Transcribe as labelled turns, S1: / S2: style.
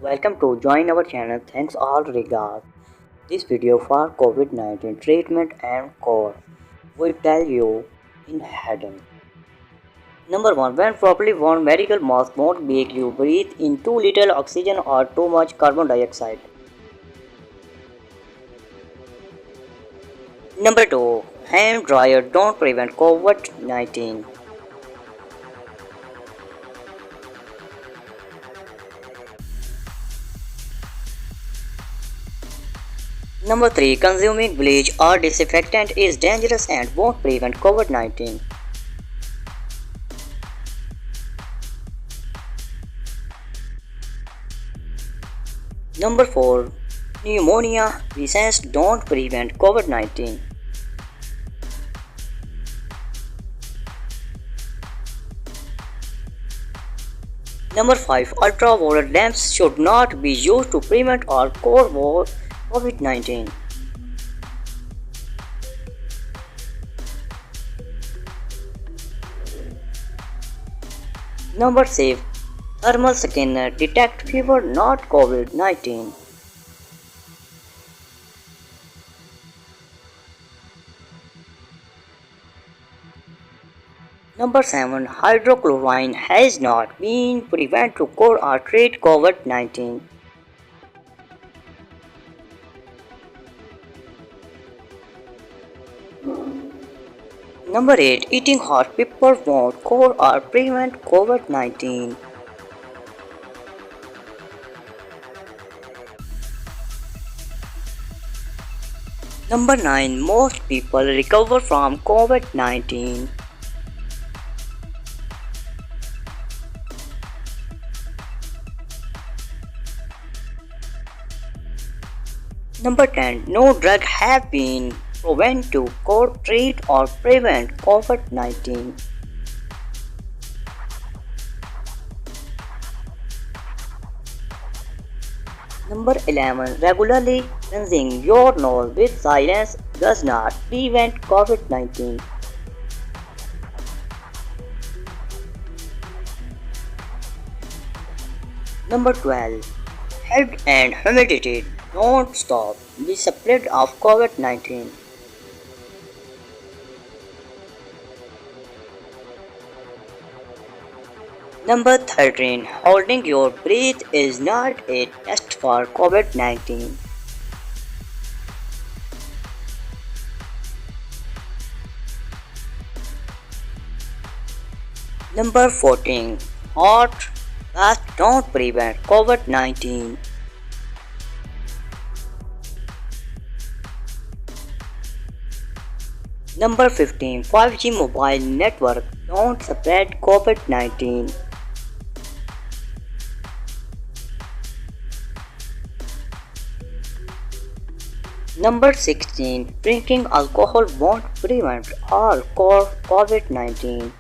S1: Welcome to join our channel. Thanks all regard. This video for COVID-19 treatment and cure. We tell you in heading. Number 1. When properly worn, medical mask won't make you breathe in too little oxygen or too much carbon dioxide. Number 2. Hand dryer don't prevent COVID-19. Number 3. Consuming bleach or disinfectant is dangerous and won't prevent COVID-19. Number 4. Pneumonia vaccines don't prevent COVID-19. Number 5. Ultraviolet lamps should not be used to prevent or cure COVID-19. Number 6. Thermal scanner detect fever, not COVID-19. Number 7. Hydrochlorine has not been proven to cure or treat COVID-19. Number 8. Eating hot pepper won't cure or prevent COVID-19. Number 9. Most people recover from COVID-19. Number 10. No drug have been proven to cure, treat or prevent COVID-19. Number 11. Regularly cleansing your nose with silence does not prevent COVID-19. Number 12. Heat and humidity don't stop the spread of COVID-19. Number 13. Holding your breath is not a test for COVID-19. Number 14. Hot baths don't prevent COVID-19. Number 15. 5G mobile network don't spread COVID-19. Number 16. Drinking alcohol won't prevent or cure COVID-19.